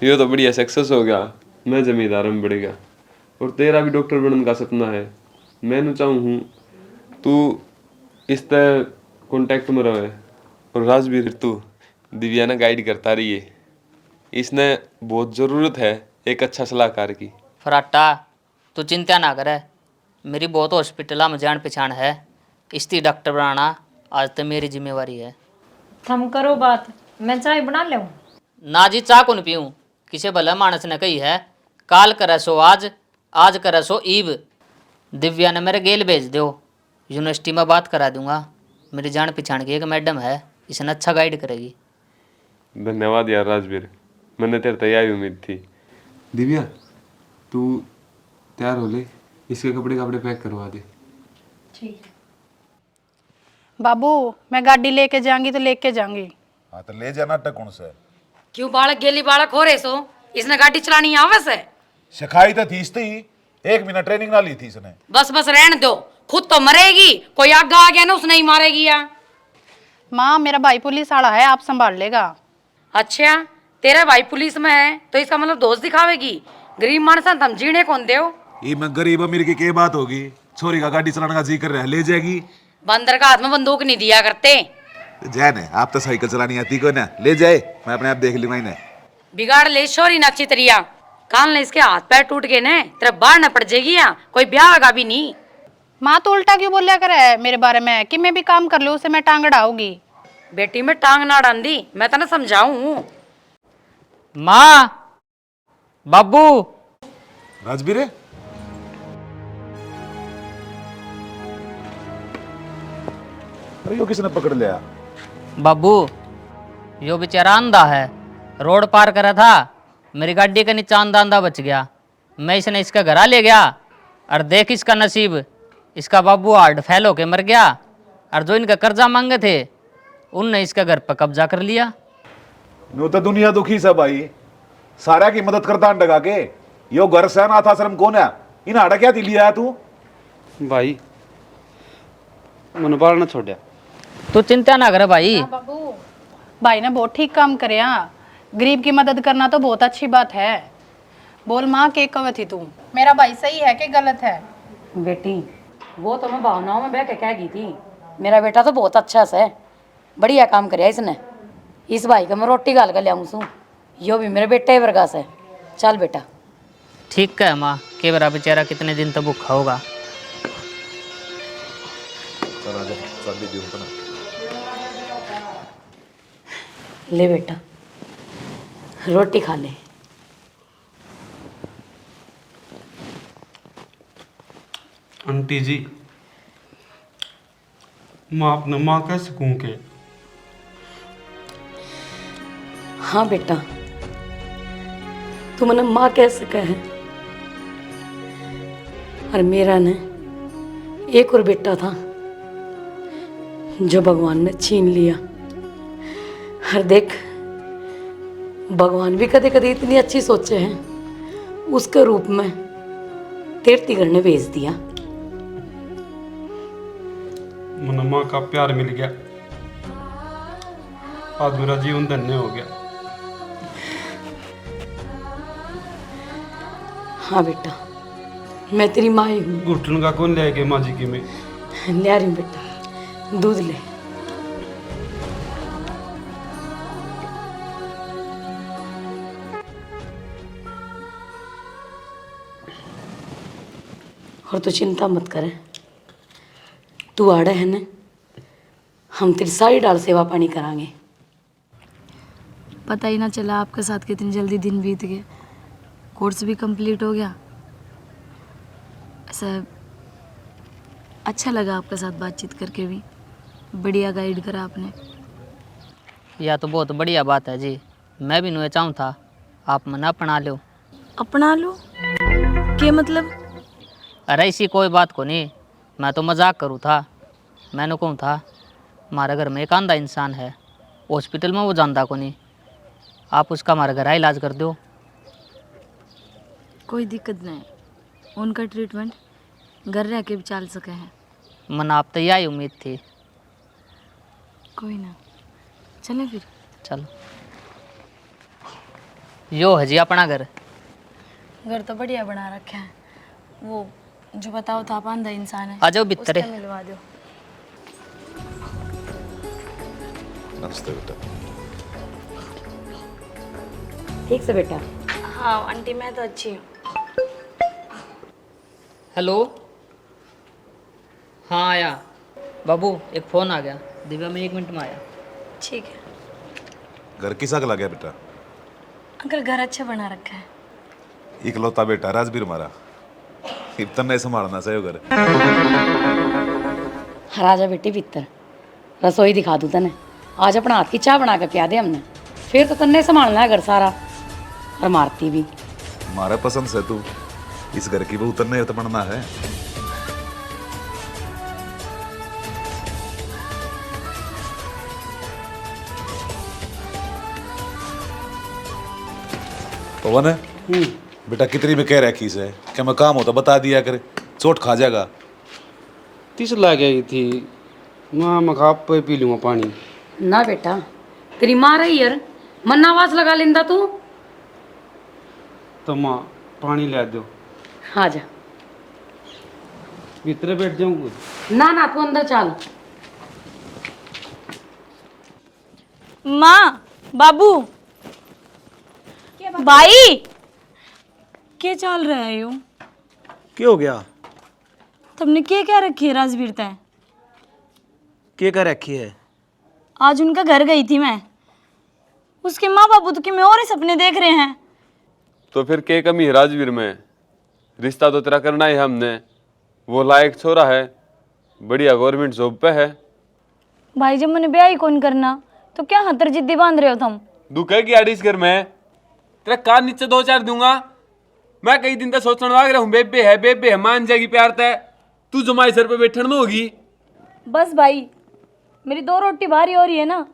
यो तो बढ़िया सक्सेस हो गया, मैं जमींदार में बढ़ेगा। और तेरा भी डॉक्टर बनने का सपना है। मैं चाहूँ हूँ तू इस तरह कॉन्टेक्ट में रहे। और राजवीर तू दिव्या ने गाइड करता रही है, इसने बहुत ज़रूरत है एक अच्छा सलाहकार की। फराटा तू चिंता ना करे, मेरी बहुत हॉस्पिटल में जान पहचान है, इसकी डॉक्टर बनाना आज तो मेरी जिम्मेवारी है। थम करो बात, मैं चाय बना ले। ना जी चाह कौन पीऊँ, किसे भला मानस ने कही है काल करे सो आज, आज करे सो ईब। दिव्या ने मेरे गेल भेज दो, यूनिवर्सिटी में बात करा दूंगा। मेरी जान पहचान की एक मैडम है, इसने अच्छा गाइड करेगी। धन्यवाद यार राजवीर, मैंने तेरे तैयारी उम्मीद थी। दिव्या तू तैयार हो ले, इसके कपड़े पैक करवा दे। बाबू मैं गाड़ी लेके जाऊंगी तो लेके जाऊंगी। हाँ तो ले जाना टकुन से। क्यों बालक गेली बालक हो रहे सो? इसने गाड़ी चलानी आवे से? सिखाई तो थी इसती, 1 महीना ट्रेनिंग ना ली थी इसने। बस बस रहने दो, खुद तो मरेगी, कोई आगे आ गया ना उसने ही मारेगी या। माँ मेरा भाई पुलिस वाला है, आप संभाल लेगा। अच्छा तेरा भाई पुलिस में है तो इसका मतलब दोस्त दिखावेगी? गरीब मानस हम जीने कौन दे? ये मैं गरीब अमीर की क्या बात होगी, छोरी का गाड़ी चलाने का जी कर रहा है, ले जाएगी। बंदर का हाथ में बंदूक नहीं दिया करते। जाए ना, आप तो साइकिल चलानी आती को ना, ले जाए, मैं अपने आप देख लूंगा इन्हें। बिगाड़ ले छोरी ना अच्छी तरिया, कान ले इसके हाथ पैर टूट गए ने, तेरा बाहर न पड़ जाएगी या कोई ब्याह होगा भी नहीं। माँ तो उल्टा क्यों बोलिया करे मेरे बारे में कि मैं भी काम कर लूँ, उसे मैं टांग अड़ाऊंगी। बेटी में टांग ना डांदी, मैं तने समझाऊं। माँ बाबू राजवीर अरे यो किसने पकड़ लिया? बाबू यो बेचारा अंधा है, रोड पार करा था, मेरी गाड़ी का नीचे अंधा बच गया। मैं इसने इसका घर ले गया और देख इसका नसीब, इसका बाबू हार्ट फेल होके मर गया और जो इनका कर्जा मांगे थे उनने इसका घर पर कब्जा कर लिया। नो तो दुनिया दुखी सब भाई, सारा की मदद करता डगा के। यो घर से अनाथ आश्रम कौन है, इन आड़ा क्या लिया तू? भाई मन बाल ना छोड़या। तू चिंता ना करे भाई। बाबू भाई ने बहुत ठीक काम करे। गरीब की मदद करना तो बहुत अच्छी बात है। बोल माँ के कवे थी तू, मेरा भाई सही है कि गलत है? बेटी वो तो मैं भावनाओं में बह के कह गई थी, मेरा बेटा तो बहुत अच्छा है, बढ़िया काम करे इसने। इस भाई का मैं रोटी गाल कर लियाऊं सू, यो भी मेरे बेटे वर्गा से। चल बेटा। ठीक है माँ, के बरा बेचारा कितने दिन तक भूखा होगा। चल आजा, चल दीदी उनको ना। ले बेटा रोटी खा ले। आंटी जी मैं अपने माँ कैसे कहूँ के? हाँ बेटा तू मने माँ कह सके है, और मेरा ने एक और बेटा था जो भगवान ने छीन लिया। और देख भगवान भी कदे कदे इतनी अच्छी सोचे हैं, उसके रूप में तीर्थी घर ने भेज दिया। मन माँ का प्यार मिल गया, आज मेरा जीवन धन्य हो गया। हाँ बेटा मैं तेरी माँ ही हूँ। घुटन का कौन ले माँ जी की? मैं ले आ रही हूँ बेटा, दूध ले। और तू चिंता मत करे, तू आड़े है ना, हम तेरी सारी डाल सेवा पानी करांगे। पता ही ना चला आपके साथ कितनी जल्दी दिन बीत गए, कोर्स भी कंप्लीट हो गया। ऐसा अच्छा लगा आपके साथ बातचीत करके, भी बढ़िया गाइड करा आपने। यह तो बहुत बढ़िया बात है जी, मैं भी नुए चाहूँ था आप मना अपना लो। अपना लो क्या मतलब? अरे ऐसी कोई बात को नहीं, मैं तो मजाक करूँ था। मैंने कहूँ था हमारे घर में एक आंधा इंसान है, हॉस्पिटल में वो जानता को नहीं, आप उसका हमारे घर इलाज कर दो। कोई दिक्कत नहीं, उनका ट्रीटमेंट घर रह के भी चल सके हैं। मन आप तो यही उम्मीद थी। कोई ना, चले फिर। चलो, यो है जी अपना घर। घर तो बढ़िया बना रखा है। वो जो बताओ था अंधा इंसान है, आ जाओ भीतर। उससे मिलवा दो। नमस्ते बेटा। ठीक से बेटा। हाँ आंटी, मैं तो अच्छी हूँ। हेलो, हाँ आया। बाबू एक फ़ोन आ गया, दिव्या में 1 मिनट में आया। ठीक है घर किसा का लगा बेटा? अंकल, घर अच्छा बना रखा है। इकलौता बेटा राजवीर मारा, इतना नहीं संभालना चाहिए घर। राजा बेटी भीतर रसोई दिखा दूँ तने। आज अपना हाथ की चाय बना के पिया दे हमने, फिर तो तन्ने संभालना है घर सारा। और मारती भी मारा पसंद से तू इस घर की बहू तन्ने तो बनना है। पवन बेटा कितनी में कह रखी से क्या मैं काम होता बता दिया करे, चोट खा जाएगा। तीस ला गई थी माँ, मैं आप पे पी लूँगा पानी। ना बेटा, तेरी माँ रही यार, मन्ना आवाज लगा लेंदा तू। तो माँ पानी ला दो। हाँ जा। भीतर बैठ जाऊँ? ना ना, तू अंदर चल। माँ, बाबू, भाई, क्या चल रहा है? यूं क्या हो गया? तुमने क्या रखी है राजवीर तय? क्या कर रखी है? आज उनका घर गई थी मैं, उसके माँ बाबू तो कि मैं और ही सपने देख रहे हैं। तो फिर क्या कमी है राजवीर में? रिश्ता तो तेरा करना ही हमने। वो लायक छोरा है, बढ़िया गवर्नमेंट जॉब पे है। भाई जब मैंने ब्याह ही कौन करना, तो क्या हतर जिद्दी बांध रहे हो तुम? दुख है कि आड़ी इस घर में? तेरा कान नीचे 2-4 दूंगा। मैं कई दिन तक सोचने लग रहा हूँ बेबे है मान जाएगी प्यार तय, तू जमाई सर पे बैठन में होगी। बस भाई, मेरी 2 रोटी भारी हो रही है ना,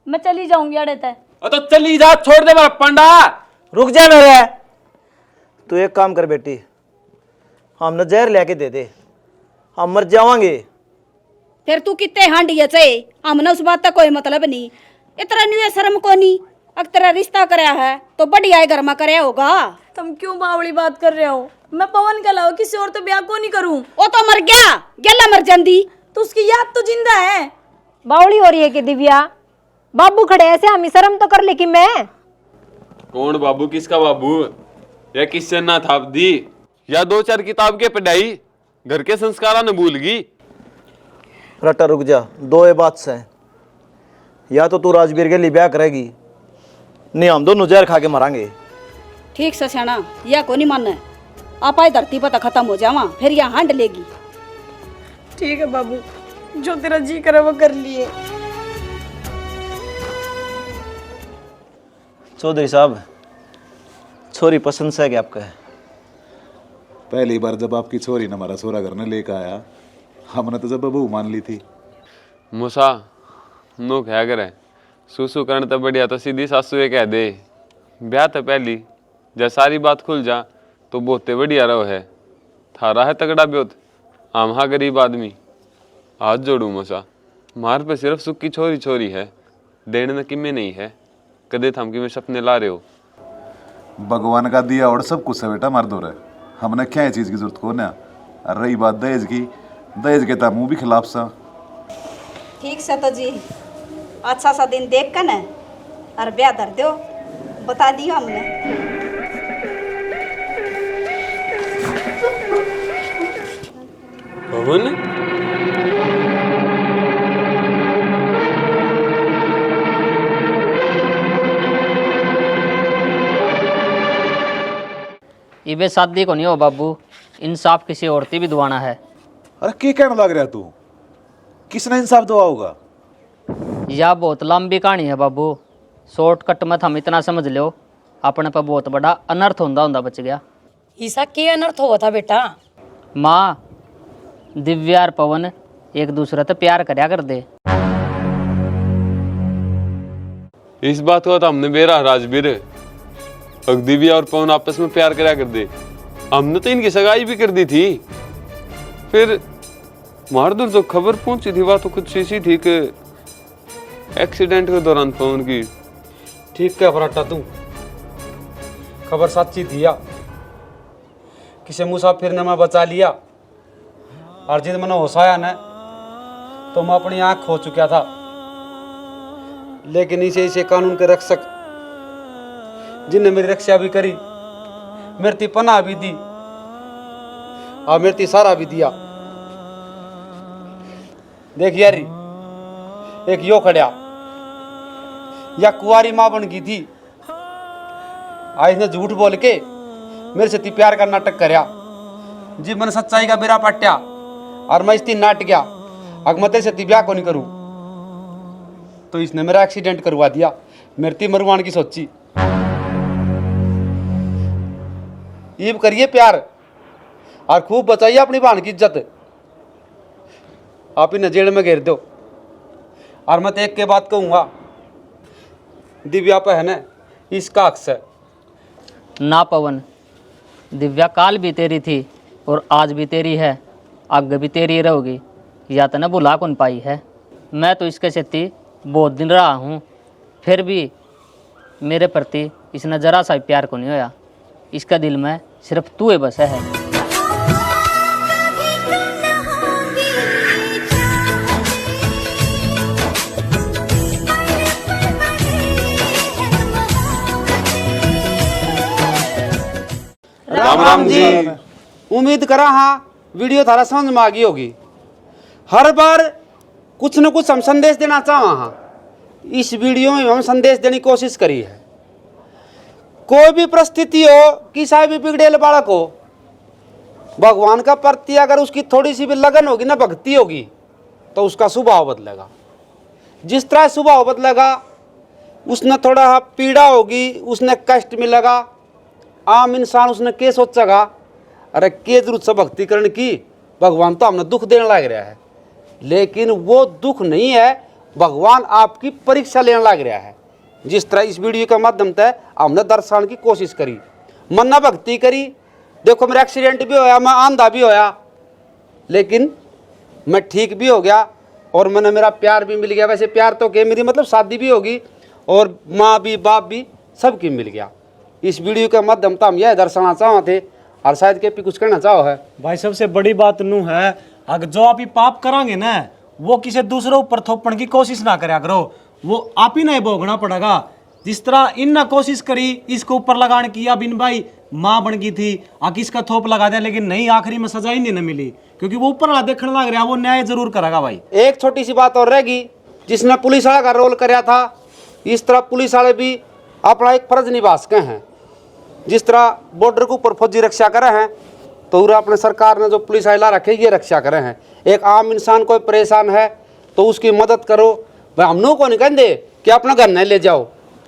मैं चली जाऊंगी अड़े तय। तो चली जा, छोड़ दे मेरा पंडा। रुक जा मेरे। तू एक काम कर बेटी, हमने जहर लेके दे दे, हम मर जावांगे। फिर तू कितने हांडिया चे, हमने उस बात का कोई मतलब नहीं। इतना न्यू शर्म को नहीं, अगर तेरा रिश्ता कराया है तो बढ़िया घर में कराया होगा। तुम क्यों बावली बात कर रहे हो? मैं पवन के अलावा किसी और तो ब्याह को नहीं करूं। वो तो मर गया, गेला मर जांदी। तो उसकी याद तो जिंदा है। बावली हो रही है कि दिव्या? बाबू खड़े ऐसे, हम शर्म तो कर ले कि मैं। कौन बाबू? किसका बाबू? या किससे ना थाप दी, या 2-4 किताब के पढ़ाई, घर के संस्कारा ने भूल गई। रटा रुक जा, 2 बात से, या तो तू राजवीर के लिए ब्याह करेगी, नहीं हम दोनों जहर खा के मरांगे। ठीक से सियाना, या को नहीं मानना। आप आए धरती पर तो खत्म हो जावा, फिर यहाँ हांड लेगी। ठीक है बाबू, जो तेरा जी करे वो कर लिए। चौधरी साहब, छोरी पसंद से क्या आपका? पहली बार जब आपकी छोरी ने हमारा छोरा घर में लेकर आया, हमने तो जब बहू मान ली थी। मूसा नो क्या करे, सुसु करने तो बढ़िया तो सीधी सासू कह दे। ब्याह तो पहली जब सारी बात खुल जा तो बहुते बढ़िया रहो है। थारा है तगड़ा ब्योत, हम हाँ गरीब आदमी। हाथ जोड़ू मूसा, मार पे सिर्फ सुख की छोरी छोरी है, देने न किमे नहीं है। कदे थम कि में सपने ला रहे हो? भगवान का दिया और सब कुछ है बेटा, मार दो रहे, हमने क्या चीज की जरूरत को ना। और रही बात दहेज की, दहेज के मुंह भी खिलाफ सा। ठीक से तो जी, अच्छा सा दिन देख कर न और ब्याह धर दो, बता दियो हमने। पवन, इबे शादी को नहीं हो बाबू, इंसाफ किसी औरती भी दुआना है। अरे क्या कहने लग रहा तू? किसने इंसाफ दुआ होगा? यह बहुत लंबी कहानी है बाबू, शॉर्टकट में हम इतना समझ लो, अपने पर बहुत बड़ा अनर्थ होंदा बच गया। ईसा के अनर्थ हुआ था बेटा? माँ, दिव्या और पवन एक दूसरे से प्यार करया कर दे। इस बात को तो हमने बेरा राजवीर, दिव्या और पवन आपस में प्यार करा कर दे। हमने तो इनकी सगाई भी कर दी थी। फिर हमारे दूर जो खबर पहुंची थी वह तो कुछ ऐसी थी कि एक्सीडेंट के दौरान फोन की। ठीक है फराटा तू, खबर सच्ची थी या किसी मुसाफिर ने मैं बचा लिया, और जिद मैंने होशाया न तो मैं अपनी आंख खो चुका था। लेकिन इसे कानून के रक्षक जिनने मेरी रक्षा भी करी, मेरी पनाह भी दी और मेरी सहारा भी दिया। देख यारी, एक यो खड़ा या कुंवारी माँ बन गई थी, आज इसने झूठ बोल के मेरे से प्यार का नाटक करया। जी मैंने सच्चाई का बेरा पट्या और मैं इसती नाट गया, अगर मैं तेरे से ब्याह को नहीं करूं तो इसने मेरा एक्सीडेंट करवा दिया। मेरी मरवान की सोची, ईब करिए प्यार और खूब बचाइए अपनी बहन की इज्जत। आप इन्हें जेल में घेर दो। और मैं तो एक के बात कहूँगा, दिव्या बहन है इसका हक है। ना पवन, दिव्या काल भी तेरी थी और आज भी तेरी है, आगे भी तेरी रहोगी, या तो न भुला कौन पाई है। मैं तो इसके साथी बहुत दिन रहा हूँ, फिर भी मेरे प्रति इसने जरा सा भी प्यार को नहीं होया। इसका दिल में सिर्फ तू ही बस है। राम राम जी। उम्मीद करा हाँ वीडियो थारा समझ में आ गई होगी। हर बार कुछ न कुछ हम संदेश देना चाहो। हाँ, इस वीडियो में हम संदेश देने की कोशिश करी है। कोई भी परिस्थिति हो, किसी भी बिगड़ेल बालक हो, भगवान का प्रति अगर उसकी थोड़ी सी भी लगन होगी ना, भक्ति होगी, तो उसका स्वभाव बदलेगा। जिस तरह स्वभाव बदलेगा, उसने थोड़ा पीड़ा होगी, उसने कष्ट मिलेगा, आम इंसान उसने के सोचेगा, अरे के जरूरत से भक्ति करने की, भगवान तो हमने दुख देने लग रहा है। लेकिन वो दुख नहीं है, भगवान आपकी परीक्षा लेने लग रहा है। जिस तरह इस वीडियो के माध्यम से हमने दर्शाने की कोशिश करी, मन्ना भक्ति करी। देखो मेरा एक्सीडेंट भी होया, मैं आंधा भी होया, लेकिन मैं ठीक भी हो गया और मैंने मेरा प्यार भी मिल गया। वैसे प्यार तो क्या, मेरी मतलब शादी भी होगी और माँ भी बाप भी सबकी मिल गया। इस वीडियो के माध्यम से हम यह दर्शाना चाहते थे, और शायद के भी कुछ कहना चाहो है। भाई सबसे बड़ी बात नू है, अगर जो आप ही पाप करांगे ना, वो किसी दूसरे ऊपर थोपने की कोशिश ना करा करो, वो आप ही नहीं भोगना पड़ेगा। जिस तरह इन ना कोशिश करी इसको ऊपर लगाने की, अब इन भाई माँ बन गई थी, आगे इसका थोप लगा दिया, लेकिन नहीं, आखिरी में सजा ही नहीं मिली, क्योंकि वो ऊपर वाला देखने लग रहा, वो न्याय जरूर करेगा। भाई एक छोटी सी बात और रहेगी, जिसने पुलिस वाला का रोल कराया था, इस तरह पुलिस वाले भी अपना एक फर्ज निभा सके हैं। जिस तरह बॉर्डर के ऊपर फौजी रक्षा करे हैं, तो पूरा अपने सरकार ने जो पुलिस वाला रखे ये रक्षा करे हैं। एक आम इंसान कोई परेशान है तो उसकी मदद करो। भाई हम लोग को नहीं कहते कि अपना घर नहीं ले जाओ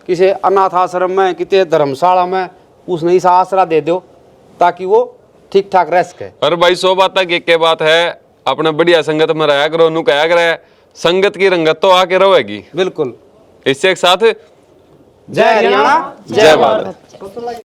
किसी अनाथ आश्रम में, किसी धर्मशाला में, उसने इस आसरा दे दो ताकि वो ठीक ठाक रह सके। अरे भाई 100 बात तक एक बात है, अपने बढ़िया संगत में रहा करो, नु कहा करे संगत की रंगत तो आके रहेगी। बिल्कुल। इससे एक साथ जय हरियाणा, जय भारत।